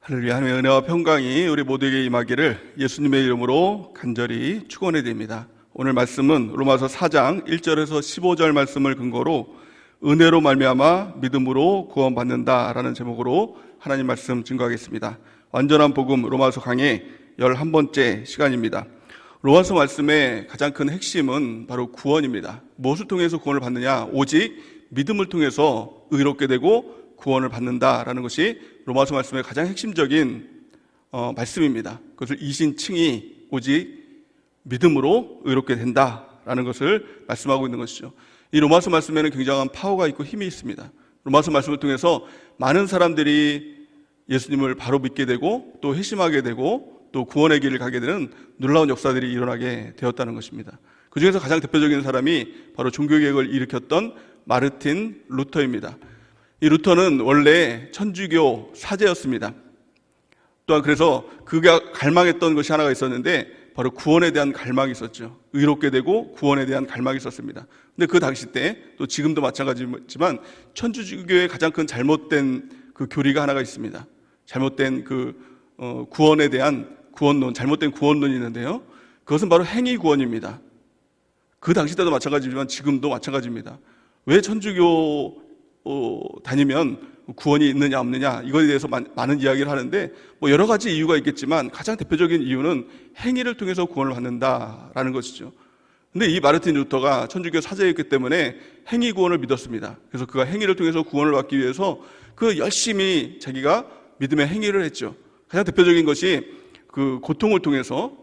할렐루야. 하나님의 은혜와 평강이 우리 모두에게 임하기를 예수님의 이름으로 간절히 축원해 드립니다. 오늘 말씀은 로마서 4장 1절에서 15절 말씀을 근거로 은혜로 말미암아 믿음으로 구원받는다라는 제목으로 하나님 말씀 증거하겠습니다. 완전한 복음 로마서 강의 11번째 시간입니다. 로마서 말씀의 가장 큰 핵심은 바로 구원입니다. 무엇을 통해서 구원을 받느냐? 오직 믿음을 통해서 의롭게 되고 구원을 받는다라는 것이 로마서 말씀의 가장 핵심적인 말씀입니다. 그것을 이신칭이 오직 믿음으로 의롭게 된다라는 것을 말씀하고 있는 것이죠. 이 로마서 말씀에는 굉장한 파워가 있고 힘이 있습니다. 로마서 말씀을 통해서 많은 사람들이 예수님을 바로 믿게 되고 또 회심하게 되고 또 구원의 길을 가게 되는 놀라운 역사들이 일어나게 되었다는 것입니다. 그 중에서 가장 대표적인 사람이 바로 종교개혁을 일으켰던 마르틴 루터입니다. 이 루터는 원래 천주교 사제였습니다. 또한 그래서 그가 갈망했던 것이 하나가 있었는데 바로 구원에 대한 갈망이 있었죠. 의롭게 되고 구원에 대한 갈망이 있었습니다. 근데 그 당시 때 또 지금도 마찬가지지만 천주교의 가장 큰 잘못된 그 교리가 하나가 있습니다. 잘못된 구원에 대한 구원론, 잘못된 구원론이 있는데요. 그것은 바로 행위 구원입니다. 그 당시 때도 마찬가지지만 지금도 마찬가지입니다. 왜 천주교 다니면 구원이 있느냐 없느냐 이거에 대해서 많은 이야기를 하는데 여러 가지 이유가 있겠지만 가장 대표적인 이유는 행위를 통해서 구원을 받는다라는 것이죠. 근데 이 마르틴 루터가 천주교 사제였기 때문에 행위 구원을 믿었습니다. 그래서 그가 행위를 통해서 구원을 받기 위해서 열심히 자기가 믿음의 행위를 했죠. 가장 대표적인 것이 그 고통을 통해서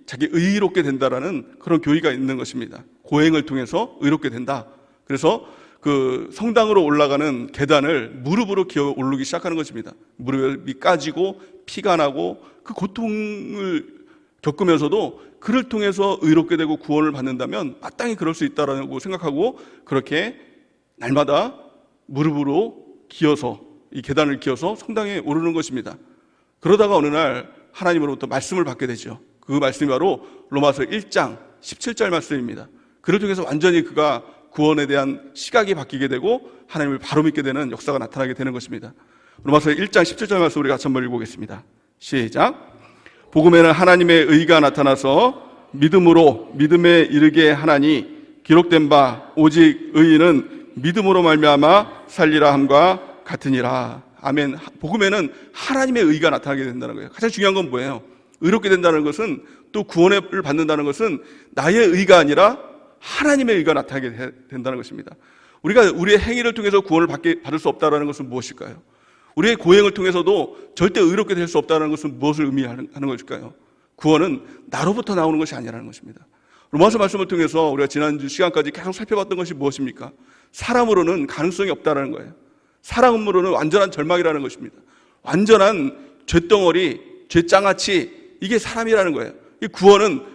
자기 의롭게 된다라는 그런 교리가 있는 것입니다. 고행을 통해서 의롭게 된다. 그래서 그 성당으로 올라가는 계단을 무릎으로 기어 오르기 시작하는 것입니다. 무릎이 까지고 피가 나고 그 고통을 겪으면서도 그를 통해서 의롭게 되고 구원을 받는다면 마땅히 그럴 수 있다라고 생각하고 그렇게 날마다 무릎으로 기어서 이 계단을 기어서 성당에 오르는 것입니다. 그러다가 어느 날 하나님으로부터 말씀을 받게 되죠. 그 말씀이 바로 로마서 1장 17절 말씀입니다. 그를 통해서 완전히 그가 구원에 대한 시각이 바뀌게 되고 하나님을 바로 믿게 되는 역사가 나타나게 되는 것입니다. 로마서 1장 17절 말씀 우리 같이 한번 읽어보겠습니다. 시작. 복음에는 하나님의 의가 나타나서 믿음으로 믿음에 이르게 하나니 기록된 바 오직 의인은 믿음으로 말미암아 살리라 함과 같으니라. 아멘. 복음에는 하나님의 의가 나타나게 된다는 거예요. 가장 중요한 건 뭐예요? 의롭게 된다는 것은 또 구원을 받는다는 것은 나의 의가 아니라 하나님의 의가 나타나게 된다는 것입니다. 우리가 우리의 행위를 통해서 구원을 받을 수 없다는 것은 무엇일까요? 우리의 고행을 통해서도 절대 의롭게 될 수 없다는 것은 무엇을 의미하는 것일까요? 구원은 나로부터 나오는 것이 아니라는 것입니다. 로마서 말씀을 통해서 우리가 지난주 시간까지 계속 살펴봤던 것이 무엇입니까? 사람으로는 가능성이 없다는 거예요. 사람으로는 완전한 절망이라는 것입니다. 완전한 죄덩어리, 죄장아치, 이게 사람이라는 거예요. 이 구원은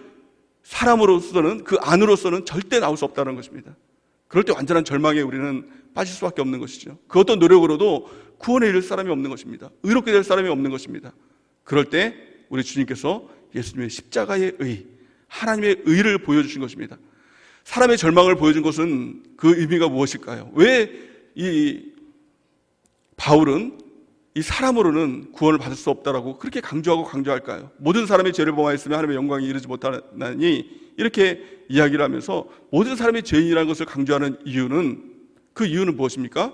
사람으로서는 그 안으로서는 절대 나올 수 없다는 것입니다. 그럴 때 완전한 절망에 우리는 빠질 수밖에 없는 것이죠. 그 어떤 노력으로도 구원에 이를 사람이 없는 것입니다. 의롭게 될 사람이 없는 것입니다. 그럴 때 우리 주님께서 예수님의 십자가의 의, 하나님의 의를 보여주신 것입니다. 사람의 절망을 보여준 것은 그 의미가 무엇일까요? 왜 이 바울은 이 사람으로는 구원을 받을 수 없다라고 그렇게 강조할까요? 모든 사람이 죄를 범하였으면 하나님의 영광에 이르지 못하나니 이렇게 이야기를 하면서 모든 사람이 죄인이라는 것을 강조하는 이유는 그 이유는 무엇입니까?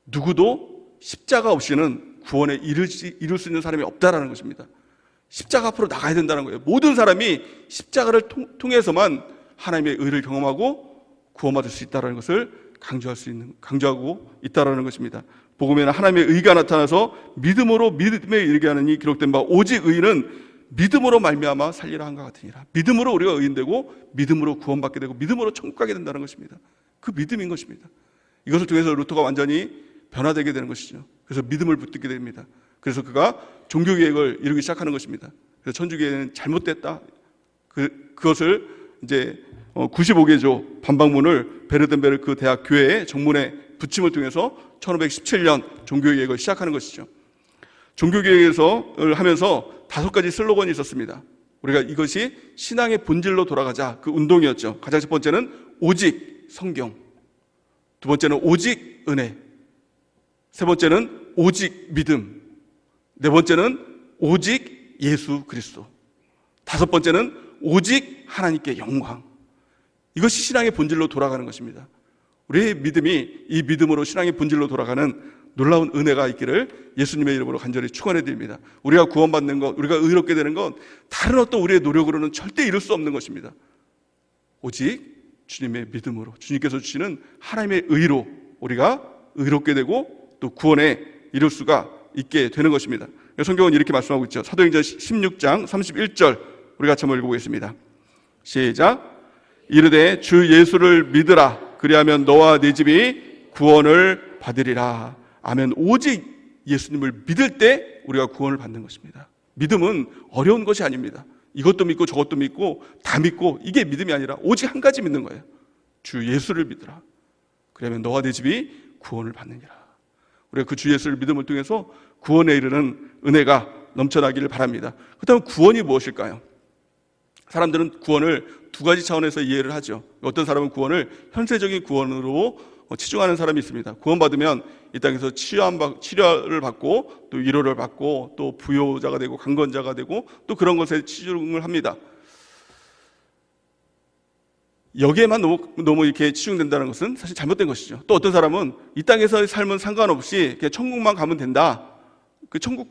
누구도 십자가 없이는 구원에 이룰 수 있는 사람이 없다라는 것입니다. 십자가 앞으로 나가야 된다는 거예요. 모든 사람이 십자가를 통해서만 하나님의 의를 경험하고 구원받을 수 있다는 것을 강조하고 있다라는 것입니다. 복음에는 하나님의 의가 나타나서 믿음으로 믿음에 이르게 하느니 기록된 바 오직 의인은 믿음으로 말미암아 살리라 함과 같으니라. 믿음으로 우리가 의인되고 믿음으로 구원받게 되고 믿음으로 천국 가게 된다는 것입니다. 그 믿음인 것입니다. 이것을 통해서 루터가 완전히 변화되게 되는 것이죠. 그래서 믿음을 붙들게 됩니다. 그래서 그가 종교개혁을 이루기 시작하는 것입니다. 그래서 천주교회는 잘못됐다. 그것을 이제 95개조 반박문을 베르덴베르 그 대학 교회의 정문에 붙임을 통해서 1517년 종교개혁을 시작하는 것이죠. 종교개혁을 하면서 5가지 슬로건이 있었습니다. 우리가 이것이 신앙의 본질로 돌아가자, 그 운동이었죠. 가장 첫 번째는 오직 성경, 두 번째는 오직 은혜, 세 번째는 오직 믿음, 네 번째는 오직 예수 그리스도. 다섯 번째는 오직 하나님께 영광. 이것이 신앙의 본질로 돌아가는 것입니다. 우리의 믿음이 이 믿음으로 신앙의 본질로 돌아가는 놀라운 은혜가 있기를 예수님의 이름으로 간절히 축원해 드립니다. 우리가 구원받는 것, 우리가 의롭게 되는 것, 다른 어떤 우리의 노력으로는 절대 이룰 수 없는 것입니다. 오직 주님의 믿음으로, 주님께서 주시는 하나님의 의로 우리가 의롭게 되고 또 구원에 이룰 수가 있게 되는 것입니다. 성경은 이렇게 말씀하고 있죠. 사도행전 16장 31절 우리 같이 한번 읽어보겠습니다. 시작. 이르되 주 예수를 믿으라. 그리하면 너와 네 집이 구원을 받으리라. 아멘. 오직 예수님을 믿을 때 우리가 구원을 받는 것입니다. 믿음은 어려운 것이 아닙니다. 이것도 믿고 저것도 믿고 다 믿고, 이게 믿음이 아니라 오직 한 가지 믿는 거예요. 주 예수를 믿으라. 그러면 너와 네 집이 구원을 받느니라. 우리가 그 주 예수를 믿음을 통해서 구원에 이르는 은혜가 넘쳐나기를 바랍니다. 그렇다면 구원이 무엇일까요? 사람들은 구원을 두 가지 차원에서 이해를 하죠. 어떤 사람은 구원을 현세적인 구원으로 치중하는 사람이 있습니다. 구원받으면 이 땅에서 치료를 받고 또 위로를 받고 또 부요자가 되고 강건자가 되고 또 그런 것에 치중을 합니다. 여기에만 너무 이렇게 치중된다는 것은 사실 잘못된 것이죠. 또 어떤 사람은 이 땅에서의 삶은 상관없이 그냥 천국만 가면 된다. 그 천국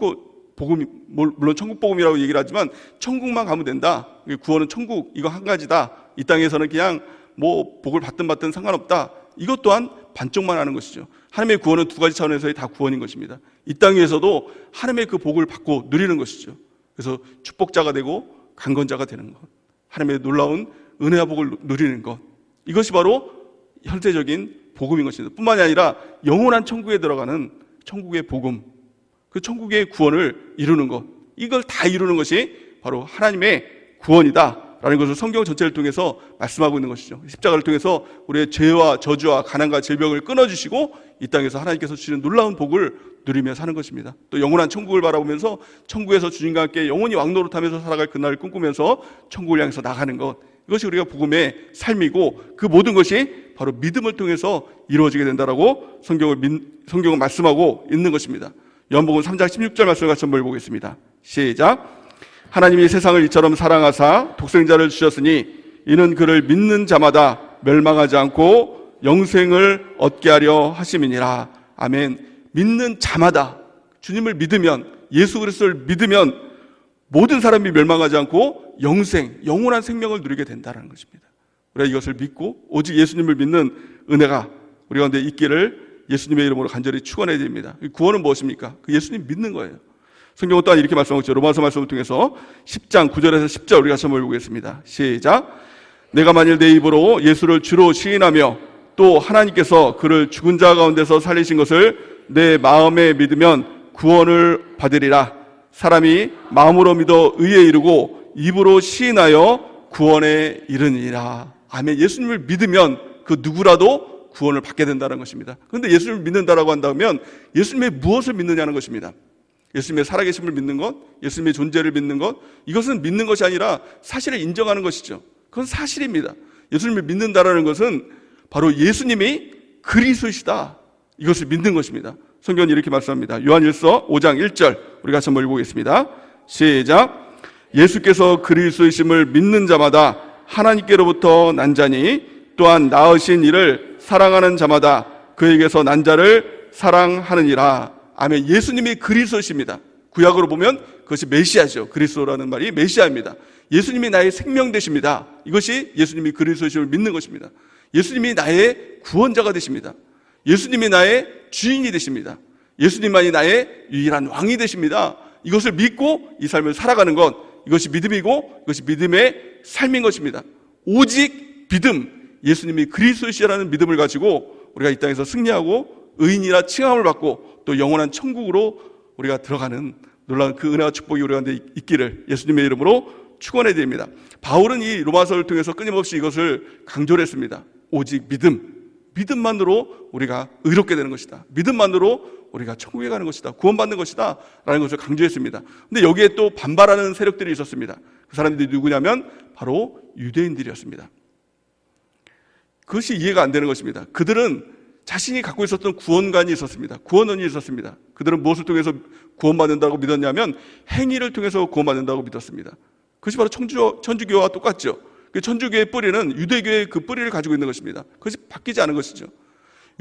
복음, 물론 천국 복음이라고 얘기를 하지만 천국만 가면 된다. 구원은 천국, 이거 한 가지다. 이 땅에서는 그냥 뭐 복을 받든 상관없다. 이것 또한 반쪽만 하는 것이죠. 하나님의 구원은 두 가지 차원에서의 다 구원인 것입니다. 이 땅에서도 하나님의 그 복을 받고 누리는 것이죠. 그래서 축복자가 되고 강건자가 되는 것, 하나님의 놀라운 은혜와 복을 누리는 것, 이것이 바로 현세적인 복음인 것입니다. 뿐만이 아니라 영원한 천국에 들어가는 천국의 복음, 그 천국의 구원을 이루는 것, 이걸 다 이루는 것이 바로 하나님의 구원이다 라는 것을 성경 전체를 통해서 말씀하고 있는 것이죠. 십자가를 통해서 우리의 죄와 저주와 가난과 질병을 끊어주시고 이 땅에서 하나님께서 주시는 놀라운 복을 누리며 사는 것입니다. 또 영원한 천국을 바라보면서 천국에서 주님과 함께 영원히 왕노릇하면서 살아갈 그날을 꿈꾸면서 천국을 향해서 나가는 것, 이것이 우리가 복음의 삶이고 그 모든 것이 바로 믿음을 통해서 이루어지게 된다라고 성경은 말씀하고 있는 것입니다. 요한복음 3장 16절 말씀을 같이 한번 보겠습니다. 시작. 하나님이 세상을 이처럼 사랑하사 독생자를 주셨으니 이는 그를 믿는 자마다 멸망하지 않고 영생을 얻게 하려 하심이니라. 아멘. 믿는 자마다, 주님을 믿으면, 예수 그리스도를 믿으면 모든 사람이 멸망하지 않고 영생, 영원한 생명을 누리게 된다는 것입니다. 우리가 이것을 믿고 오직 예수님을 믿는 은혜가 우리 가운데 있기를 예수님의 이름으로 간절히 축원해야 됩니다. 구원은 무엇입니까? 그 예수님 믿는 거예요. 성경은 또한 이렇게 말씀하고 있죠. 로마서 말씀을 통해서 10장 9절에서 10절 우리 같이 한번 읽어보겠습니다. 시작. 내가 만일 내 입으로 예수를 주로 시인하며 또 하나님께서 그를 죽은 자 가운데서 살리신 것을 내 마음에 믿으면 구원을 받으리라. 사람이 마음으로 믿어 의에 이르고 입으로 시인하여 구원에 이르니라. 아멘. 예수님을 믿으면 그 누구라도 구원을 받게 된다는 것입니다. 그런데 예수님을 믿는다라고 한다면 예수님의 무엇을 믿느냐는 것입니다. 예수님의 살아계심을 믿는 것, 예수님의 존재를 믿는 것, 이것은 믿는 것이 아니라 사실을 인정하는 것이죠. 그건 사실입니다. 예수님을 믿는다라는 것은 바로 예수님이 그리스도시다, 이것을 믿는 것입니다. 성경은 이렇게 말씀합니다. 요한일서 5장 1절 우리 같이 한번 읽어보겠습니다. 시작. 예수께서 그리스도이심을 믿는 자마다 하나님께로부터 난 자니 또한 낳으신 이를 사랑하는 자마다 그에게서 난 자를 사랑하느니라. 아멘. 예수님이 그리스도십니다. 구약으로 보면 그것이 메시아죠. 그리스도라는 말이 메시아입니다. 예수님이 나의 생명 되십니다. 이것이 예수님이 그리스도심을 믿는 것입니다. 예수님이 나의 구원자가 되십니다. 예수님이 나의 주인이 되십니다. 예수님만이 나의 유일한 왕이 되십니다. 이것을 믿고 이 삶을 살아가는 것, 이것이 믿음이고 이것이 믿음의 삶인 것입니다. 오직 믿음, 예수님이 그리스도시라는 믿음을 가지고 우리가 이 땅에서 승리하고 의인이라 칭함을 받고 또 영원한 천국으로 우리가 들어가는 놀라운 그 은혜와 축복이 우리 가운데 있기를 예수님의 이름으로 축원해 드립니다. 바울은 이 로마서를 통해서 끊임없이 이것을 강조를 했습니다. 오직 믿음만으로 우리가 의롭게 되는 것이다. 믿음만으로 우리가 천국에 가는 것이다. 구원받는 것이다 라는 것을 강조했습니다. 근데 여기에 또 반발하는 세력들이 있었습니다. 그 사람들이 누구냐면 바로 유대인들이었습니다. 그것이 이해가 안 되는 것입니다. 그들은 자신이 갖고 있었던 구원관이 있었습니다. 구원원이 있었습니다. 그들은 무엇을 통해서 구원받는다고 믿었냐면 행위를 통해서 구원받는다고 믿었습니다. 그것이 바로 천주교와 똑같죠. 천주교의 뿌리는 유대교의 그 뿌리를 가지고 있는 것입니다. 그것이 바뀌지 않은 것이죠.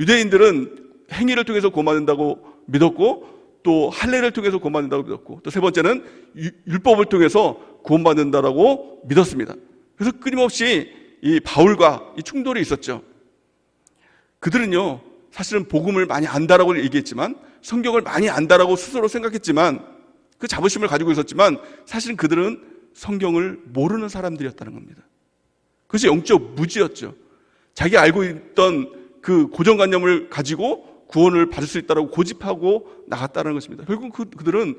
유대인들은 행위를 통해서 구원받는다고 믿었고, 또 할례를 통해서 구원받는다고 믿었고, 또 세 번째는 율법을 통해서 구원받는다라고 믿었습니다. 그래서 끊임없이 이 바울과 이 충돌이 있었죠. 그들은요, 사실은 복음을 많이 안다라고 얘기했지만, 성경을 많이 안다라고 스스로 생각했지만, 그 자부심을 가지고 있었지만, 사실은 그들은 성경을 모르는 사람들이었다는 겁니다. 그것이 영적 무지였죠. 자기 알고 있던 그 고정관념을 가지고 구원을 받을 수 있다고 고집하고 나갔다는 것입니다. 결국 그들은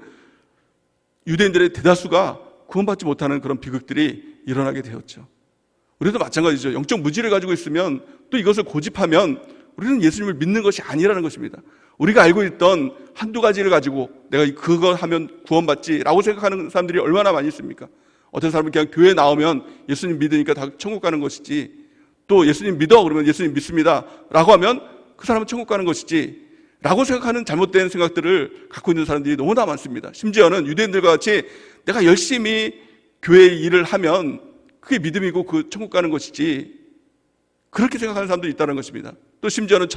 유대인들의 대다수가 구원받지 못하는 그런 비극들이 일어나게 되었죠. 우리도 마찬가지죠. 영적 무지를 가지고 있으면, 또 이것을 고집하면 우리는 예수님을 믿는 것이 아니라는 것입니다. 우리가 알고 있던 한두 가지를 가지고 내가 그거 하면 구원받지라고 생각하는 사람들이 얼마나 많이 있습니까? 어떤 사람은 그냥 교회 나오면 예수님 믿으니까 다 천국 가는 것이지, 또 예수님 믿어 그러면 예수님 믿습니다 라고 하면 그 사람은 천국 가는 것이지 라고 생각하는 잘못된 생각들을 갖고 있는 사람들이 너무나 많습니다. 심지어는 유대인들과 같이 내가 열심히 교회 일을 하면 그게 믿음이고 그 천국 가는 것이지, 그렇게 생각하는 사람들이 있다는 것입니다. 또 심지어는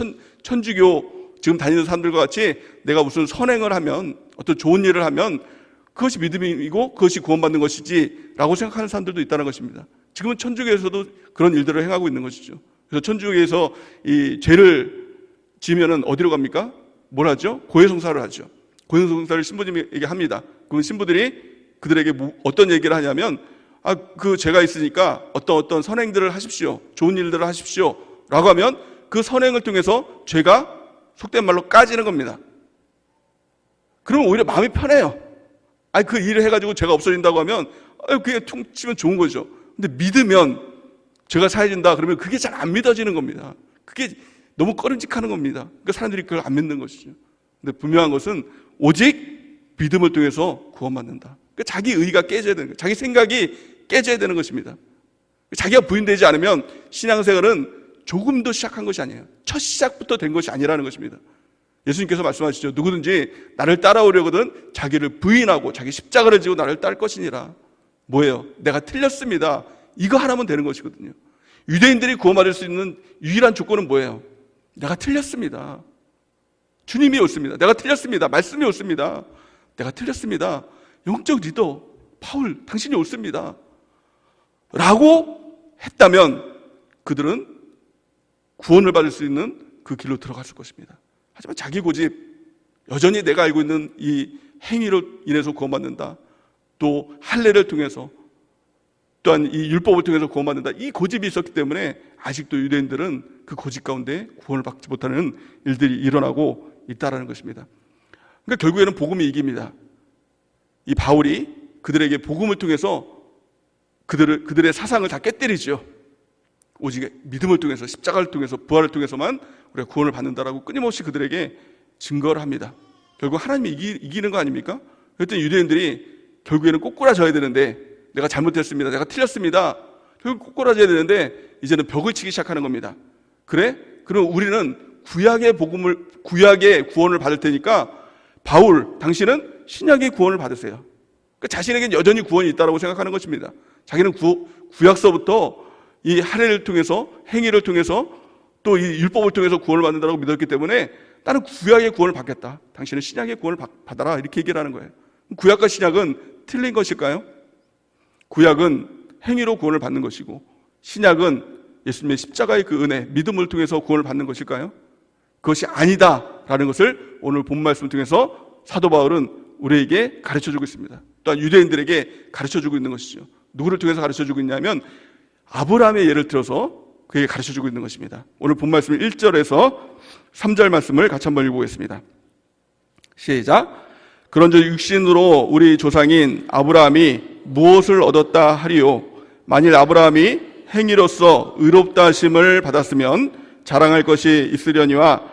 천주교 지금 다니는 사람들과 같이 내가 무슨 선행을 하면, 어떤 좋은 일을 하면 그것이 믿음이고 그것이 구원받는 것이지 라고 생각하는 사람들도 있다는 것입니다. 지금은 천주교에서도 그런 일들을 행하고 있는 것이죠. 그래서 천주교에서 이 죄를 지으면은 어디로 갑니까? 뭘 하죠? 고해성사를 하죠. 고해성사를 신부님에게 합니다. 그러면 신부들이 그들에게 어떤 얘기를 하냐면, 그 죄가 있으니까 어떤 선행들을 하십시오, 좋은 일들을 하십시오 라고 하면 그 선행을 통해서 죄가 속된 말로 까지는 겁니다. 그러면 오히려 마음이 편해요. 그 일을 해가지고 죄가 없어진다고 하면 그게 퉁치면 좋은 거죠. 근데 믿으면 죄가 사해진다 그러면 그게 잘 안 믿어지는 겁니다. 그게 너무 꺼림직하는 겁니다. 그러니까 사람들이 그걸 안 믿는 것이죠. 근데 분명한 것은 오직 믿음을 통해서 구원받는다. 그러니까 자기 의가 깨져야 되는 거예요. 자기 생각이 깨져야 되는 것입니다. 자기가 부인되지 않으면 신앙생활은 조금도 시작한 것이 아니에요. 첫 시작부터 된 것이 아니라는 것입니다. 예수님께서 말씀하시죠. 누구든지 나를 따라오려거든 자기를 부인하고 자기 십자가를 지고 나를 따를 것이니라. 뭐예요? 내가 틀렸습니다. 이거 하나면 되는 것이거든요. 유대인들이 구원받을 수 있는 유일한 조건은 뭐예요? 내가 틀렸습니다. 주님이 옳습니다. 내가 틀렸습니다. 말씀이 옳습니다. 내가 틀렸습니다. 영적 리더 바울 당신이 옳습니다 라고 했다면 그들은 구원을 받을 수 있는 그 길로 들어갔을 것입니다. 하지만 자기 고집, 여전히 내가 알고 있는 이 행위로 인해서 구원받는다, 또 할례를 통해서, 또한 이 율법을 통해서 구원받는다, 이 고집이 있었기 때문에 아직도 유대인들은 그 고집 가운데 구원을 받지 못하는 일들이 일어나고 있다는 것입니다. 그러니까 결국에는 복음이 이깁니다. 이 바울이 그들에게 복음을 통해서 그들의 사상을 다 깨뜨리죠. 오직 믿음을 통해서, 십자가를 통해서, 부활을 통해서만 우리가 구원을 받는다라고 끊임없이 그들에게 증거를 합니다. 결국 하나님이 이기는 거 아닙니까? 그랬더니 유대인들이 결국에는 꼬꾸라져야 되는데, 내가 잘못했습니다, 내가 틀렸습니다, 결국 꼬꾸라져야 되는데 이제는 벽을 치기 시작하는 겁니다. 그래? 그럼 우리는 구약의 구원을 받을 테니까 바울 당신은 신약의 구원을 받으세요. 그러니까 자신에게는 여전히 구원이 있다고 생각하는 것입니다. 자기는 구약서부터 이 할례를 통해서, 행위를 통해서, 또 이 율법을 통해서 구원을 받는다고 믿었기 때문에 나는 구약의 구원을 받겠다, 당신은 신약의 구원을 받아라, 이렇게 얘기를 하는 거예요. 구약과 신약은 틀린 것일까요? 구약은 행위로 구원을 받는 것이고 신약은 예수님의 십자가의 그 은혜, 믿음을 통해서 구원을 받는 것일까요? 그것이 아니다라는 것을 오늘 본 말씀을 통해서 사도 바울은 우리에게 가르쳐주고 있습니다. 또한 유대인들에게 가르쳐주고 있는 것이죠. 누구를 통해서 가르쳐주고 있냐면 아브라함의 예를 들어서 그에게 가르쳐주고 있는 것입니다. 오늘 본 말씀 1절에서 3절 말씀을 같이 한번 읽어보겠습니다. 시작. 그런즉 육신으로 우리 조상인 아브라함이 무엇을 얻었다 하리요? 만일 아브라함이 행위로서 의롭다 하심을 받았으면 자랑할 것이 있으려니와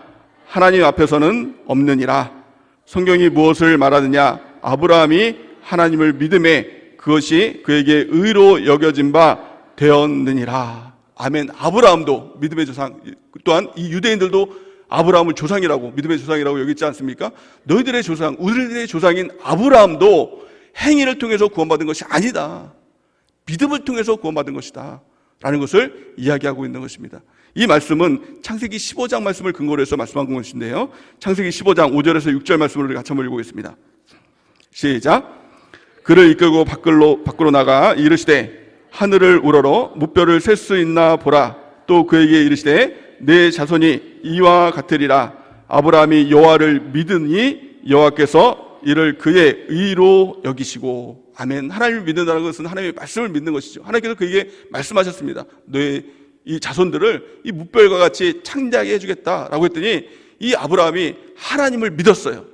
하나님 앞에서는 없느니라. 성경이 무엇을 말하느냐? 아브라함이 하나님을 믿음에 그것이 그에게 의로 여겨진 바 되었느니라. 아멘. 아브라함도 믿음의 조상, 또한 이 유대인들도 아브라함을 조상이라고, 믿음의 조상이라고 여기지 않습니까? 너희들의 조상, 우리들의 조상인 아브라함도 행위를 통해서 구원받은 것이 아니다. 믿음을 통해서 구원받은 것이다 라는 것을 이야기하고 있는 것입니다. 이 말씀은 창세기 15장 말씀을 근거로 해서 말씀한 것인데요, 창세기 15장 5절에서 6절 말씀을 같이 한번 읽어보겠습니다. 시작. 그를 이끌고 밖으로 나가 이르시되 하늘을 우러러 무뼈를 셀 수 있나 보라. 또 그에게 이르시되 내 자손이 이와 같으리라. 아브라함이 여호와를 믿으니 여호와께서 이를 그의 의로 여기시고. 아멘. 하나님을 믿는다는 것은 하나님의 말씀을 믿는 것이죠. 하나님께서 그에게 말씀하셨습니다. 너의 이 자손들을 이 무뼈과 같이 창대하게 해주겠다라고 했더니 이 아브라함이 하나님을 믿었어요.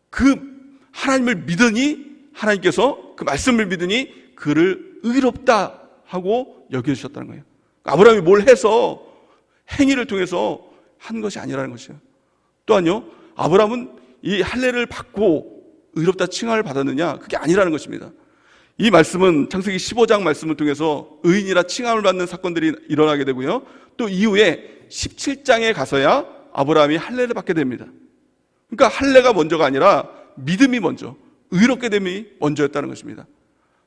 그 하나님을 믿으니 하나님께서 그 말씀을 믿으니 그를 의롭다 하고 여겨주셨다는 거예요. 아브라함이 뭘 해서 행위를 통해서 한 것이 아니라는 것이에요. 또한요, 아브라함은 이 할례를 받고 의롭다 칭함을 받았느냐, 그게 아니라는 것입니다. 이 말씀은 창세기 15장 말씀을 통해서 의인이라 칭함을 받는 사건들이 일어나게 되고요, 또 이후에 17장에 가서야 아브라함이 할례를 받게 됩니다. 그러니까 할례가 먼저가 아니라 믿음이 먼저, 의롭게 됨이 먼저였다는 것입니다.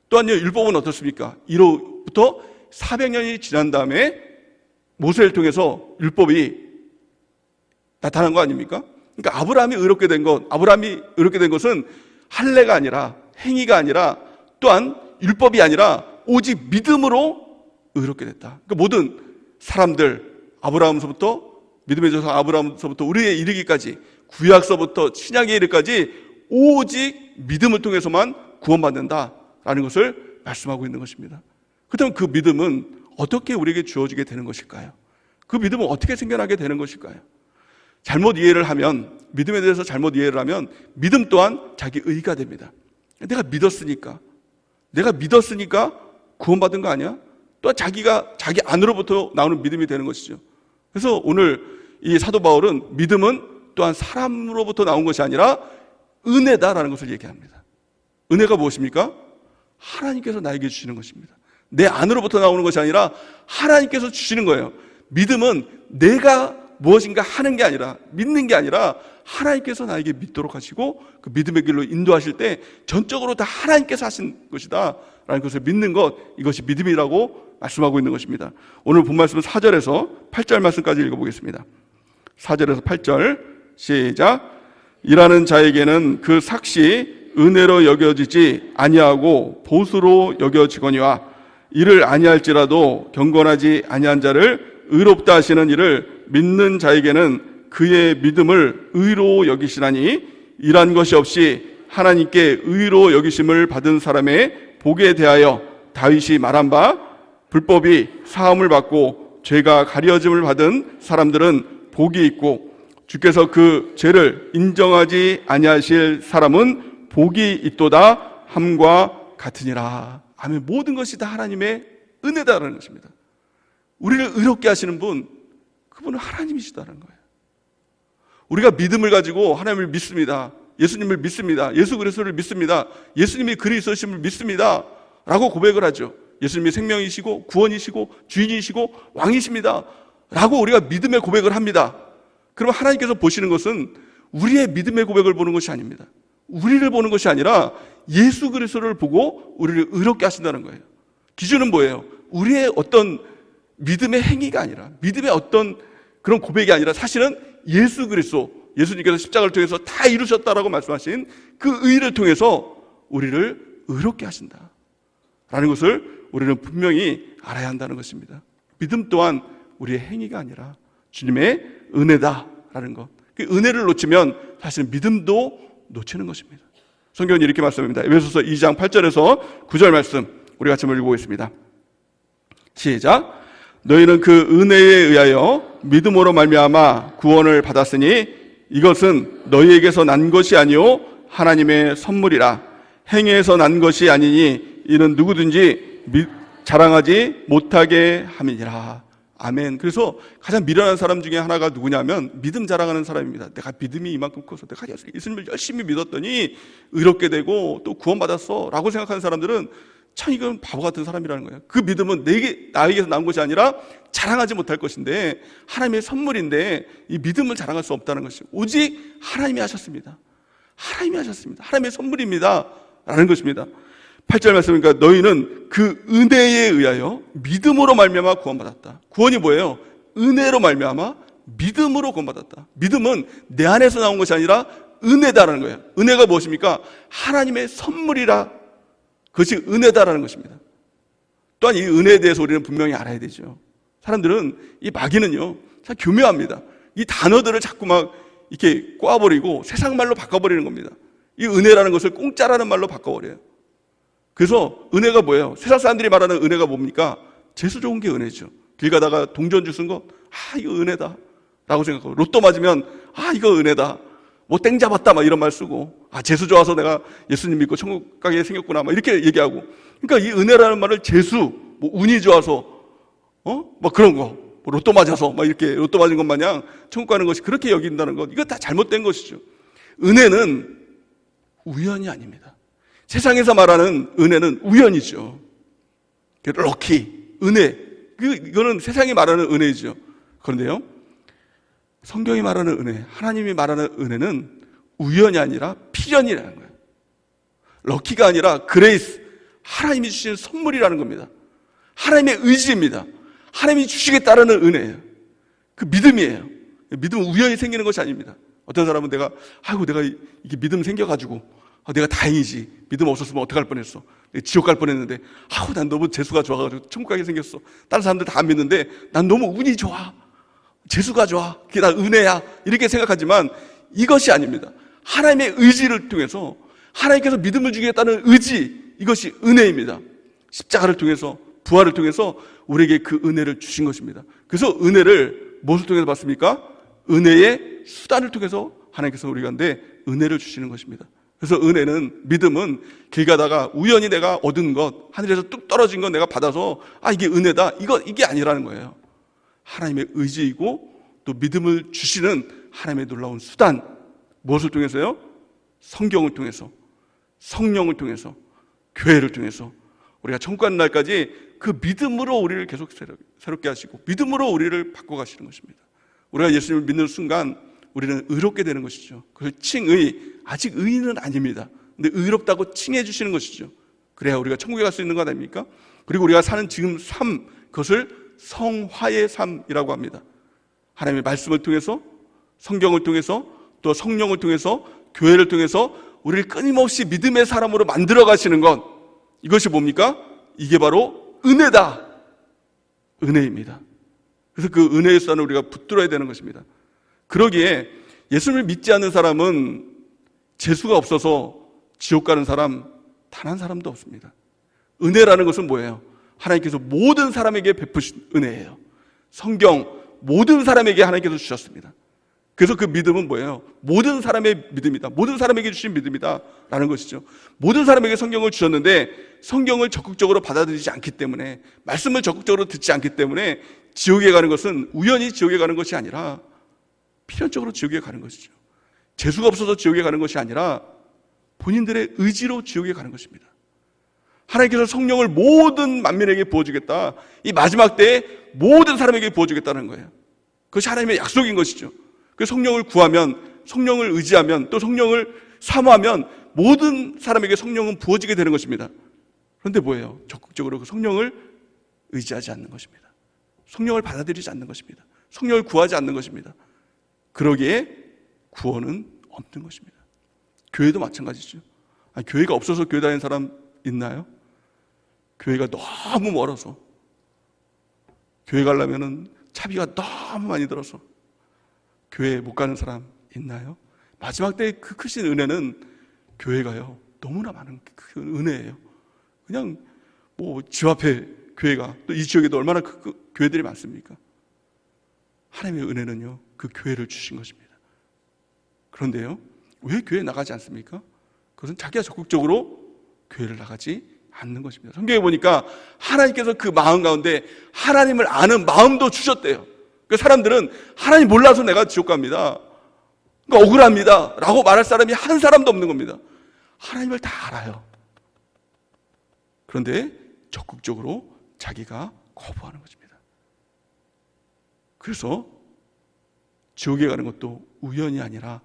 또한요, 율법은 어떻습니까? 이로부터 400년이 지난 다음에 모세를 통해서 율법이 나타난 거 아닙니까? 그러니까 아브라함이 의롭게 된 것은 할례가 아니라, 행위가 아니라, 또한 율법이 아니라 오직 믿음으로 의롭게 됐다. 그러니까 모든 사람들, 아브라함서부터, 믿음의 조상 아브라함서부터 우리에 이르기까지, 구약서부터 신약에 이르기까지 오직 믿음을 통해서만 구원받는다라는 것을 말씀하고 있는 것입니다. 그렇다면 그 믿음은 어떻게 우리에게 주어지게 되는 것일까요? 그 믿음은 어떻게 생겨나게 되는 것일까요? 잘못 이해를 하면, 믿음에 대해서 잘못 이해를 하면 믿음 또한 자기 의가 됩니다. 내가 믿었으니까 구원받은 거 아니야? 또 자기가 자기 안으로부터 나오는 믿음이 되는 것이죠. 그래서 오늘 이 사도 바울은 믿음은 또한 사람으로부터 나온 것이 아니라 은혜다라는 것을 얘기합니다. 은혜가 무엇입니까? 하나님께서 나에게 주시는 것입니다. 내 안으로부터 나오는 것이 아니라 하나님께서 주시는 거예요. 믿음은 내가 무엇인가 하는 게 아니라, 믿는 게 아니라 하나님께서 나에게 믿도록 하시고 그 믿음의 길로 인도하실 때 전적으로 다 하나님께서 하신 것이다 라는 것을 믿는 것, 이것이 믿음이라고 말씀하고 있는 것입니다. 오늘 본 말씀은 4절에서 8절 말씀까지 읽어보겠습니다. 4절에서 8절 시작. 일하는 자에게는 그 삭시 은혜로 여겨지지 아니하고 보수로 여겨지거니와 이를 아니할지라도 경건하지 아니한 자를 의롭다 하시는 이를 믿는 자에게는 그의 믿음을 의로 여기시나니 일한 것이 없이 하나님께 의로 여기심을 받은 사람의 복에 대하여 다윗이 말한 바 불법이 사함을 받고 죄가 가려짐을 받은 사람들은 복이 있고 주께서 그 죄를 인정하지 아니하실 사람은 복이 있도다 함과 같으니라. 아멘. 모든 것이 다 하나님의 은혜다라는 것입니다. 우리를 의롭게 하시는 분, 그분은 하나님이시다는 거예요. 우리가 믿음을 가지고 하나님을 믿습니다. 예수님을 믿습니다. 예수 그리스도를 믿습니다. 예수님이 그리스도심을 믿습니다 라고 고백을 하죠. 예수님이 생명이시고 구원이시고 주인이시고 왕이십니다 라고 우리가 믿음의 고백을 합니다. 그러면 하나님께서 보시는 것은 우리의 믿음의 고백을 보는 것이 아닙니다. 우리를 보는 것이 아니라 예수 그리스도를 보고 우리를 의롭게 하신다는 거예요. 기준은 뭐예요? 우리의 어떤 믿음의 행위가 아니라, 믿음의 어떤 그런 고백이 아니라 사실은 예수 그리스도, 예수님께서 십자가를 통해서 다 이루셨다라고 말씀하신 그 의를 통해서 우리를 의롭게 하신다 라는 것을 우리는 분명히 알아야 한다는 것입니다. 믿음 또한 우리의 행위가 아니라 주님의 은혜다라는 것. 그 은혜를 놓치면 사실 믿음도 놓치는 것입니다. 성경은 이렇게 말씀합니다. 에베소서 2장 8절에서 9절 말씀 우리 같이 한번 읽어보겠습니다. 시작. 너희는 그 은혜에 의하여 믿음으로 말미암아 구원을 받았으니 이것은 너희에게서 난 것이 아니요 하나님의 선물이라. 행위에서 난 것이 아니니 이는 누구든지 자랑하지 못하게 함이니라. 아멘. 그래서 가장 미련한 사람 중에 하나가 누구냐면 믿음 자랑하는 사람입니다. 내가 믿음이 이만큼 커서 내가 예수님을 열심히 믿었더니 의롭게 되고 또 구원받았어 라고 생각하는 사람들은 참 이건 바보 같은 사람이라는 거예요. 그 믿음은 나에게서 나온 것이 아니라 자랑하지 못할 것인데 하나님의 선물인데 이 믿음을 자랑할 수 없다는 것이 오직 하나님이 하셨습니다. 하나님이 하셨습니다. 하나님의 선물입니다 라는 것입니다. 8절 말씀이니까 너희는 그 은혜에 의하여 믿음으로 말미암아 구원받았다. 구원이 뭐예요? 은혜로 말미암아 믿음으로 구원받았다. 믿음은 내 안에서 나온 것이 아니라 은혜다라는 거예요. 은혜가 무엇입니까? 하나님의 선물이라. 그것이 은혜다라는 것입니다. 또한 이 은혜에 대해서 우리는 분명히 알아야 되죠. 사람들은 이 마귀는요 참 교묘합니다. 이 단어들을 자꾸 막 이렇게 꼬아버리고 세상 말로 바꿔버리는 겁니다. 이 은혜라는 것을 공짜라는 말로 바꿔버려요. 그래서 은혜가 뭐예요? 세상 사람들이 말하는 은혜가 뭡니까? 재수 좋은 게 은혜죠. 길 가다가 동전주 쓴 거, 이거 은혜다 라고 생각하고, 로또 맞으면 이거 은혜다, 뭐 땡 잡았다 막 이런 말 쓰고, 재수 좋아서 내가 예수님 믿고 천국 가게 생겼구나 막 이렇게 얘기하고. 그러니까 이 은혜라는 말을 재수, 뭐 운이 좋아서 뭐 그런 거, 뭐 로또 맞아서 막 이렇게 로또 맞은 것 마냥 천국 가는 것이 그렇게 여긴다는 것, 이거 다 잘못된 것이죠. 은혜는 우연이 아닙니다. 세상에서 말하는 은혜는 우연이죠. 럭키, 은혜, 이거는 세상이 말하는 은혜죠. 그런데요, 성경이 말하는 은혜, 하나님이 말하는 은혜는 우연이 아니라 필연이라는 거예요. 럭키가 아니라 그레이스, 하나님이 주신 선물이라는 겁니다. 하나님의 의지입니다. 하나님이 주시겠다라는 은혜예요. 그 믿음이에요. 믿음은 우연히 생기는 것이 아닙니다. 어떤 사람은 내가 이게 믿음 생겨가지고 내가 다행이지, 믿음 없었으면 어떡할 뻔했어, 지옥 갈 뻔했는데 난 너무 재수가 좋아가지고 천국 가게 생겼어. 다른 사람들 다 안 믿는데 난 너무 운이 좋아, 재수가 좋아, 그게 다 은혜야, 이렇게 생각하지만 이것이 아닙니다. 하나님의 의지를 통해서, 하나님께서 믿음을 주겠다는 의지, 이것이 은혜입니다. 십자가를 통해서, 부활을 통해서 우리에게 그 은혜를 주신 것입니다. 그래서 은혜를 무엇을 통해서 받습니까? 은혜의 수단을 통해서 하나님께서 우리 가운데 은혜를 주시는 것입니다. 그래서 은혜는, 믿음은 길 가다가 우연히 내가 얻은 것, 하늘에서 뚝 떨어진 것 내가 받아서 이게 은혜다, 이게 아니라는 거예요. 하나님의 의지이고 또 믿음을 주시는 하나님의 놀라운 수단, 무엇을 통해서요? 성경을 통해서, 성령을 통해서, 교회를 통해서 우리가 천국 가는 날까지 그 믿음으로 우리를 계속 새롭게 하시고 믿음으로 우리를 바꿔가시는 것입니다. 우리가 예수님을 믿는 순간 우리는 의롭게 되는 것이죠. 그래서 칭의, 아직 의인은 아닙니다. 근데 의롭다고 칭해 주시는 것이죠. 그래야 우리가 천국에 갈 수 있는 것 아닙니까? 그리고 우리가 사는 지금 삶, 그것을 성화의 삶이라고 합니다. 하나님의 말씀을 통해서, 성경을 통해서, 또 성령을 통해서, 교회를 통해서 우리를 끊임없이 믿음의 사람으로 만들어 가시는 것, 이것이 뭡니까? 이게 바로 은혜다, 은혜입니다. 그래서 그 은혜의 수단을 우리가 붙들어야 되는 것입니다. 그러기에 예수님을 믿지 않는 사람은 재수가 없어서 지옥 가는 사람 단 한 사람도 없습니다. 은혜라는 것은 뭐예요? 하나님께서 모든 사람에게 베푸신 은혜예요. 성경 모든 사람에게 하나님께서 주셨습니다. 그래서 그 믿음은 뭐예요? 모든 사람의 믿음이다, 모든 사람에게 주신 믿음이다 라는 것이죠. 모든 사람에게 성경을 주셨는데 성경을 적극적으로 받아들이지 않기 때문에, 말씀을 적극적으로 듣지 않기 때문에 지옥에 가는 것은 우연히 지옥에 가는 것이 아니라 필연적으로 지옥에 가는 것이죠. 재수가 없어서 지옥에 가는 것이 아니라 본인들의 의지로 지옥에 가는 것입니다. 하나님께서 성령을 모든 만민에게 부어주겠다, 이 마지막 때에 모든 사람에게 부어주겠다는 거예요. 그것이 하나님의 약속인 것이죠. 그 성령을 구하면, 성령을 의지하면, 또 성령을 사모하면 모든 사람에게 성령은 부어지게 되는 것입니다. 그런데 뭐예요? 적극적으로 그 성령을 의지하지 않는 것입니다. 성령을 받아들이지 않는 것입니다. 성령을 구하지 않는 것입니다. 그러기에 구원은 없는 것입니다. 교회도 마찬가지죠. 교회가 없어서 교회 다니는 사람 있나요? 교회가 너무 멀어서, 교회 가려면 차비가 너무 많이 들어서 교회 못 가는 사람 있나요? 마지막 때의 그 크신 은혜는 교회가요 너무나 많은 그 은혜예요. 그냥 뭐 집 앞에 교회가, 또 이 지역에도 얼마나 교회들이 많습니까? 하나님의 은혜는요 그 교회를 주신 것입니다. 그런데요, 왜 교회 나가지 않습니까? 그것은 자기가 적극적으로 교회를 나가지 않는 것입니다. 성경에 보니까 하나님께서 그 마음 가운데 하나님을 아는 마음도 주셨대요. 그 사람들은 하나님 몰라서 내가 지옥 갑니다, 그러니까 억울합니다 라고 말할 사람이 한 사람도 없는 겁니다. 하나님을 다 알아요. 그런데 적극적으로 자기가 거부하는 것입니다. 그래서 지옥에 가는 것도 우연이 아니라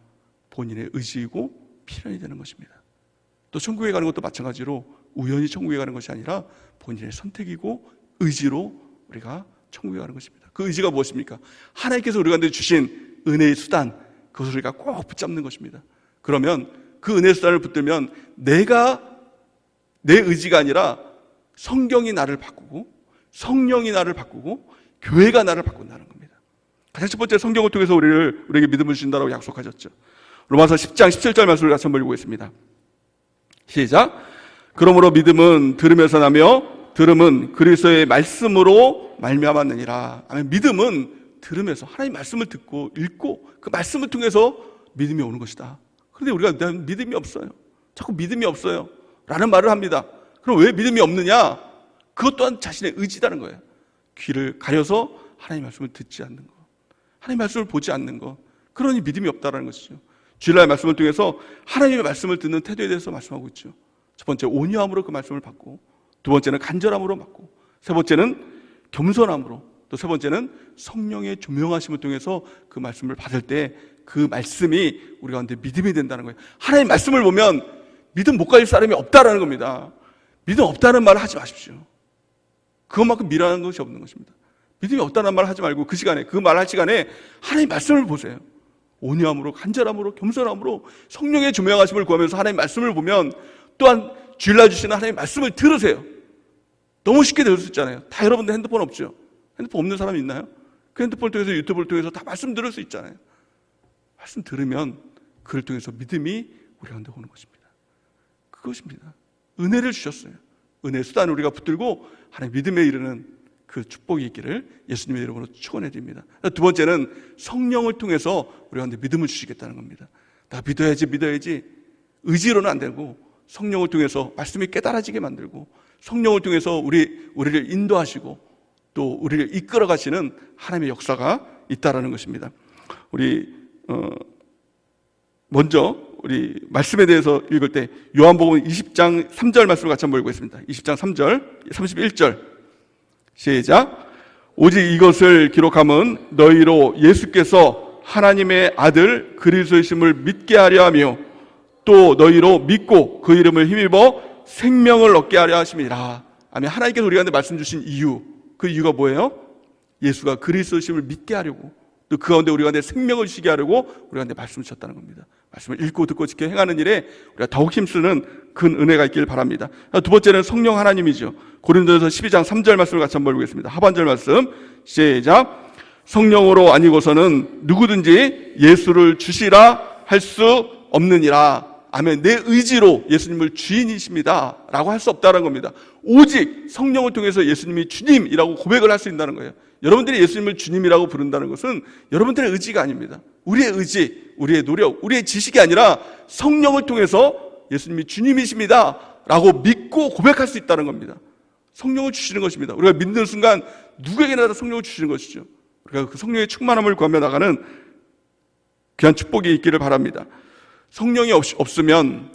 본인의 의지이고 필연이 되는 것입니다. 또 천국에 가는 것도 마찬가지로 우연히 천국에 가는 것이 아니라 본인의 선택이고 의지로 우리가 천국에 가는 것입니다. 그 의지가 무엇입니까? 하나님께서 우리 가운데 주신 은혜의 수단, 그것을 우리가 꼭 붙잡는 것입니다. 그러면 그 은혜의 수단을 붙들면 내 의지가 아니라 성경이 나를 바꾸고 성령이 나를 바꾸고 교회가 나를 바꾼다는 겁니다. 가장 첫 번째, 성경을 통해서 우리에게 믿음을 주신다고 약속하셨죠. 로마서 10장 17절 말씀을 같이 한번 읽어보겠습니다. 시작. 그러므로 믿음은 들음에서 나며 들음은 그리스도의 말씀으로 말미암았느니라. 아멘. 믿음은 들음에서 하나님 말씀을 듣고 읽고 그 말씀을 통해서 믿음이 오는 것이다. 그런데 우리가 믿음이 없어요. 자꾸 믿음이 없어요 라는 말을 합니다. 그럼 왜 믿음이 없느냐? 그것 또한 자신의 의지다는 거예요. 귀를 가려서 하나님 말씀을 듣지 않는 것, 하나님 말씀을 보지 않는 것, 그러니 믿음이 없다는 것이죠. 주일날 말씀을 통해서 하나님의 말씀을 듣는 태도에 대해서 말씀하고 있죠. 첫 번째, 온유함으로 그 말씀을 받고, 두 번째는 간절함으로 받고, 세 번째는 겸손함으로, 또 세 번째는 성령의 조명하심을 통해서 그 말씀을 받을 때 그 말씀이 우리 가운데 믿음이 된다는 거예요. 하나님 말씀을 보면 믿음 못 가질 사람이 없다라는 겁니다. 믿음 없다는 말을 하지 마십시오. 그것만큼 미련한 것이 없는 것입니다. 믿음이 없다는 말을 하지 말고 그 시간에, 그 말할 시간에 하나님 말씀을 보세요. 온유함으로, 간절함으로, 겸손함으로 성령의 조명하심을 구하면서 하나님 말씀을 보면, 또한 주일날 주시는 하나님 말씀을 들으세요. 너무 쉽게 들을 수 있잖아요. 다 여러분들 핸드폰 없죠? 핸드폰 없는 사람이 있나요? 그 핸드폰을 통해서, 유튜브를 통해서 다 말씀 들을 수 있잖아요. 말씀 들으면 그를 통해서 믿음이 우리 가운데 오는 것입니다. 그것입니다. 은혜를 주셨어요. 은혜의 수단을 우리가 붙들고 하나님 믿음에 이르는 그 축복이 있기를 예수님의 이름으로 축원해 드립니다. 두 번째는 성령을 통해서 우리 가운데 믿음을 주시겠다는 겁니다. 나 믿어야지 의지로는 안 되고, 성령을 통해서 말씀이 깨달아지게 만들고, 성령을 통해서 우리를 인도하시고 또 우리를 이끌어 가시는 하나님의 역사가 있다라는 것입니다. 먼저 우리 말씀에 대해서 읽을 때 요한복음 20장 3절 말씀을 같이 한번 읽겠습니다. 20장 3절, 31절 시작. 오직 이것을 기록함은 너희로 예수께서 하나님의 아들 그리스도이심을 믿게 하려 하며 또 너희로 믿고 그 이름을 힘입어 생명을 얻게 하려 하심이라. 아멘. 하나님께서 우리 가운데 말씀 주신 이유, 그 이유가 뭐예요? 예수가 그리스도이심을 믿게 하려고, 또 그 가운데 우리 가운데 생명을 주시게 하려고 우리 가운데 말씀을 주셨다는 겁니다. 말씀을 읽고 듣고 지켜 행하는 일에 우리가 더욱 힘쓰는 큰 은혜가 있길 바랍니다. 두 번째는 성령 하나님이죠. 고린도전서 12장 3절 말씀을 같이 한번 읽겠습니다. 하반절 말씀 시작. 성령으로 아니고서는 누구든지 예수를 주시라 할 수 없느니라. 아멘. 내 의지로 예수님을 주인이십니다 라고 할 수 없다는 겁니다. 오직 성령을 통해서 예수님이 주님이라고 고백을 할 수 있다는 거예요. 여러분들이 예수님을 주님이라고 부른다는 것은 여러분들의 의지가 아닙니다. 우리의 의지, 우리의 노력, 우리의 지식이 아니라 성령을 통해서 예수님이 주님이십니다 라고 믿고 고백할 수 있다는 겁니다. 성령을 주시는 것입니다. 우리가 믿는 순간 누구에게나 성령을 주시는 것이죠. 우리가 그 성령의 충만함을 구하며 나가는 귀한 축복이 있기를 바랍니다. 성령이 없으면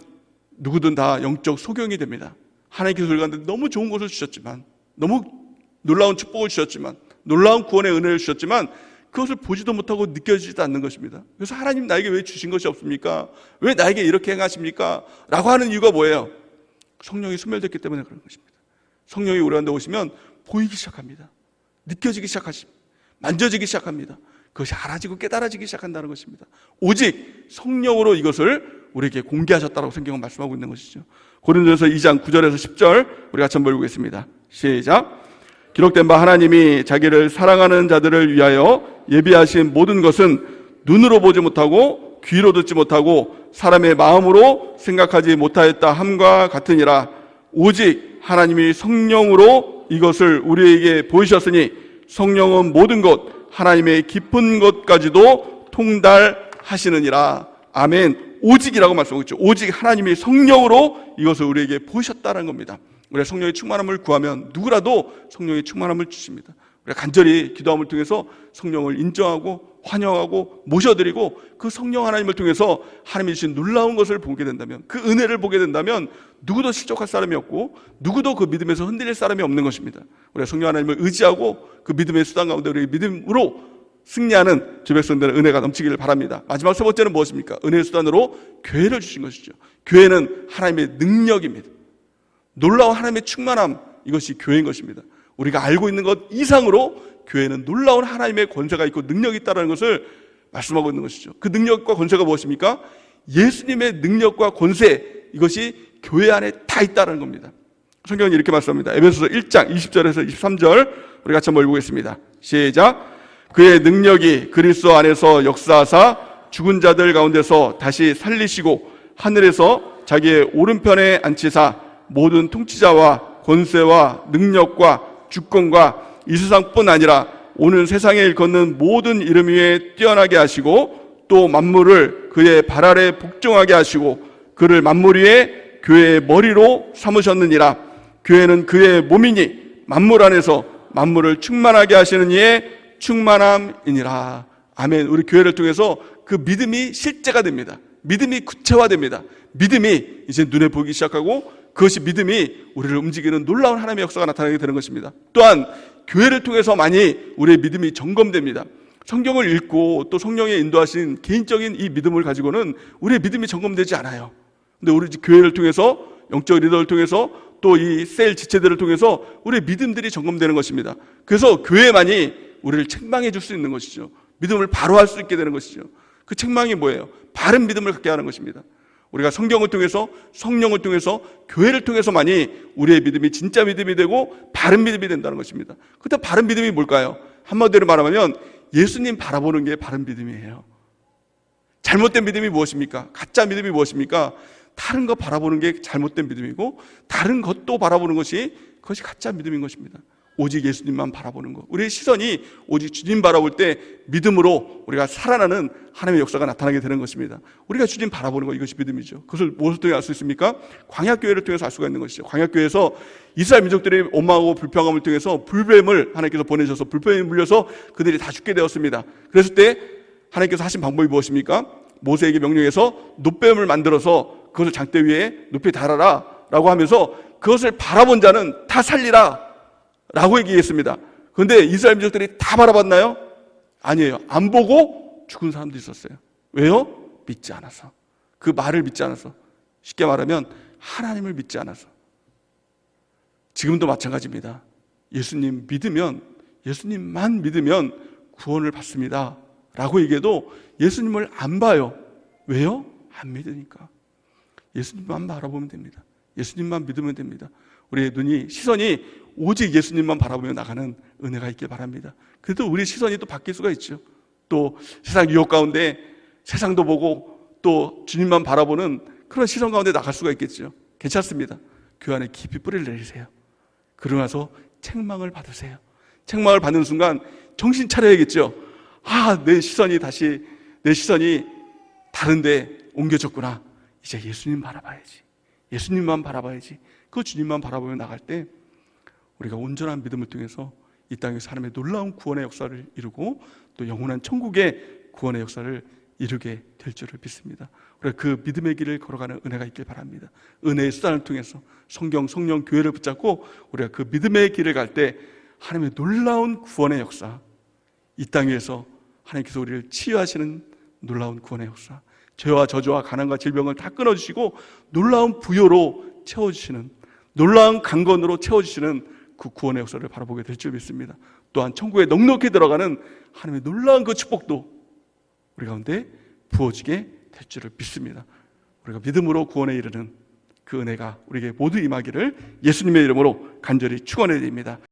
누구든 다 영적 소경이 됩니다. 하나님께서 우리가 너무 좋은 것을 주셨지만, 너무 놀라운 축복을 주셨지만, 놀라운 구원의 은혜를 주셨지만 그것을 보지도 못하고 느껴지지도 않는 것입니다. 그래서 하나님 나에게 왜 주신 것이 없습니까? 왜 나에게 이렇게 행하십니까? 라고 하는 이유가 뭐예요? 성령이 소멸됐기 때문에 그런 것입니다. 성령이 우리 가운데 오시면 보이기 시작합니다. 느껴지기 시작하십니다. 만져지기 시작합니다. 그것이 알아지고 깨달아지기 시작한다는 것입니다. 오직 성령으로 이것을 우리에게 공개하셨다고 성경은 말씀하고 있는 것이죠. 고린도전서 2장 9절에서 10절 우리 같이 한번 읽겠습니다. 시작. 기록된 바 하나님이 자기를 사랑하는 자들을 위하여 예비하신 모든 것은 눈으로 보지 못하고 귀로 듣지 못하고 사람의 마음으로 생각하지 못하였다 함과 같으니라. 오직 하나님이 성령으로 이것을 우리에게 보이셨으니 성령은 모든 것 하나님의 깊은 것까지도 통달하시느니라. 아멘. 오직이라고 말씀하고 있죠. 오직 하나님이 성령으로 이것을 우리에게 보이셨다는 겁니다. 우리가 성령의 충만함을 구하면 누구라도 성령의 충만함을 주십니다. 우리가 간절히 기도함을 통해서 성령을 인정하고 환영하고 모셔드리고 그 성령 하나님을 통해서 하나님이 주신 놀라운 것을 보게 된다면, 그 은혜를 보게 된다면 누구도 실족할 사람이 없고 누구도 그 믿음에서 흔들릴 사람이 없는 것입니다. 우리가 성령 하나님을 의지하고 그 믿음의 수단 가운데 우리 믿음으로 승리하는 주 백성들의 은혜가 넘치기를 바랍니다. 마지막 세 번째는 무엇입니까? 은혜의 수단으로 교회를 주신 것이죠. 교회는 하나님의 능력입니다. 놀라운 하나님의 충만함, 이것이 교회인 것입니다. 우리가 알고 있는 것 이상으로 교회는 놀라운 하나님의 권세가 있고 능력이 있다는 것을 말씀하고 있는 것이죠. 그 능력과 권세가 무엇입니까? 예수님의 능력과 권세, 이것이 교회 안에 다 있다는 겁니다. 성경은 이렇게 말씀합니다. 에베소서 1장 20절에서 23절 우리 같이 한번 읽어보겠습니다. 시작. 그의 능력이 그리스도 안에서 역사하사 죽은 자들 가운데서 다시 살리시고 하늘에서 자기의 오른편에 앉히사 모든 통치자와 권세와 능력과 주권과 이 세상뿐 아니라 오는 세상에 일컫는 모든 이름 위에 뛰어나게 하시고 또 만물을 그의 발 아래 복종하게 하시고 그를 만물 위에 교회의 머리로 삼으셨느니라. 교회는 그의 몸이니 만물 안에서 만물을 충만하게 하시는 이의 충만함이니라. 아멘. 우리 교회를 통해서 그 믿음이 실제가 됩니다. 믿음이 구체화됩니다. 믿음이 이제 눈에 보이기 시작하고 그것이 믿음이 우리를 움직이는 놀라운 하나님의 역사가 나타나게 되는 것입니다. 또한 교회를 통해서만이 우리의 믿음이 점검됩니다. 성경을 읽고 또 성령의 인도하신 개인적인 이 믿음을 가지고는 우리의 믿음이 점검되지 않아요. 근데 우리 교회를 통해서, 영적 리더를 통해서, 또 이 셀 지체들을 통해서 우리의 믿음들이 점검되는 것입니다. 그래서 교회만이 우리를 책망해 줄 수 있는 것이죠. 믿음을 바로 할 수 있게 되는 것이죠. 그 책망이 뭐예요? 바른 믿음을 갖게 하는 것입니다. 우리가 성경을 통해서, 성령을 통해서, 교회를 통해서만이 우리의 믿음이 진짜 믿음이 되고 바른 믿음이 된다는 것입니다. 그때 바른 믿음이 뭘까요? 한마디로 말하면 예수님 바라보는 게 바른 믿음이에요. 잘못된 믿음이 무엇입니까? 가짜 믿음이 무엇입니까? 다른 거 바라보는 게 잘못된 믿음이고 다른 것도 바라보는 것이, 그것이 가짜 믿음인 것입니다. 오직 예수님만 바라보는 것, 우리의 시선이 오직 주님 바라볼 때 믿음으로 우리가 살아나는 하나님의 역사가 나타나게 되는 것입니다. 우리가 주님 바라보는 것, 이것이 믿음이죠. 그것을 무엇을 통해 알 수 있습니까? 광야교회를 통해서 알 수가 있는 것이죠. 광야교회에서 이스라엘 민족들이 원망하고 불평함을 통해서 불뱀을 하나님께서 보내셔서 불뱀이 물려서 그들이 다 죽게 되었습니다. 그랬을 때 하나님께서 하신 방법이 무엇입니까? 모세에게 명령해서 놋뱀을 만들어서 그것을 장대 위에 높이 달아라 라고 하면서 그것을 바라본 자는 다 살리라 라고 얘기했습니다. 그런데 이스라엘 민족들이 다 바라봤나요? 아니에요. 안 보고 죽은 사람도 있었어요. 왜요? 믿지 않아서. 그 말을 믿지 않아서. 쉽게 말하면 하나님을 믿지 않아서. 지금도 마찬가지입니다. 예수님 믿으면, 예수님만 믿으면 구원을 받습니다 라고 얘기해도 예수님을 안 봐요. 왜요? 안 믿으니까. 예수님만 바라보면 됩니다. 예수님만 믿으면 됩니다. 우리의 눈이, 시선이 오직 예수님만 바라보며 나가는 은혜가 있길 바랍니다. 그래도 우리 시선이 또 바뀔 수가 있죠. 또 세상 유혹 가운데 세상도 보고 또 주님만 바라보는 그런 시선 가운데 나갈 수가 있겠죠. 괜찮습니다. 교회 안에 깊이 뿌리를 내리세요. 그러고 나서 책망을 받으세요. 책망을 받는 순간 정신 차려야겠죠. 아, 내 시선이 다른데 옮겨졌구나. 이제 예수님 바라봐야지. 예수님만 바라봐야지. 그 주님만 바라보며 나갈 때 우리가 온전한 믿음을 통해서 이 땅에서 하나님의 놀라운 구원의 역사를 이루고 또 영원한 천국의 구원의 역사를 이루게 될 줄을 믿습니다. 우리가 그 믿음의 길을 걸어가는 은혜가 있길 바랍니다. 은혜의 수단을 통해서 성경, 성령, 교회를 붙잡고 우리가 그 믿음의 길을 갈 때 하나님의 놀라운 구원의 역사, 이 땅에서 하나님께서 우리를 치유하시는 놀라운 구원의 역사, 죄와 저주와 가난과 질병을 다 끊어주시고 놀라운 부요로 채워주시는, 놀라운 강건으로 채워주시는 그 구원의 역사를 바라보게 될 줄 믿습니다. 또한 천국에 넉넉히 들어가는 하나님의 놀라운 그 축복도 우리 가운데 부어지게 될 줄을 믿습니다. 우리가 믿음으로 구원에 이르는 그 은혜가 우리에게 모두 임하기를 예수님의 이름으로 간절히 축원해 드립니다.